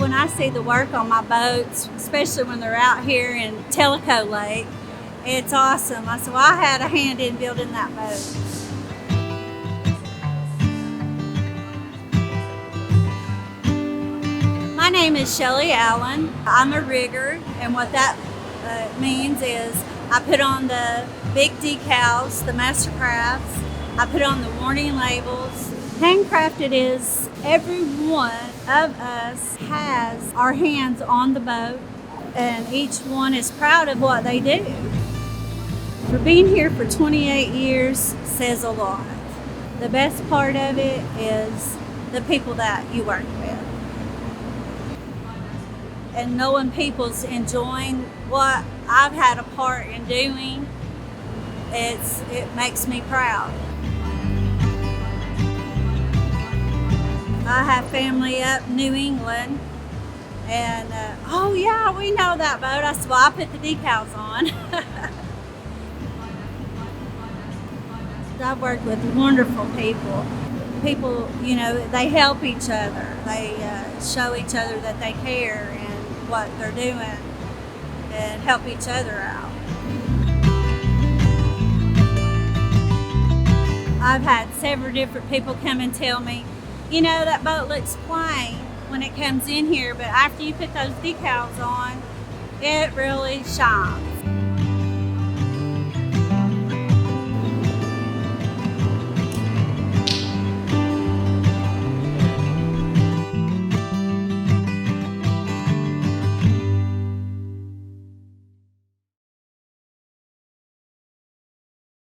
when I see the work on my boats, especially when they're out here in Tellico Lake, it's awesome. I said, well, I had a hand in building that boat. My name is Shelly Allen. I'm a rigger, and what that means is I put on the big decals, the MasterCrafts. I put on the warning labels. Handcrafted is every one of us has our hands on the boat, and each one is proud of what they do. For being here for 28 years says a lot. The best part of it is the people that you work with. And knowing people's enjoying what I've had a part in doing, it makes me proud. I have family up New England, and oh yeah, we know that boat. I said, well, I put the decals on. I've worked with wonderful people. People, you know, they help each other. They show each other that they care and what they're doing, and help each other out. I've had several different people come and tell me, you know, that boat looks plain when it comes in here, but after you put those decals on, it really shines.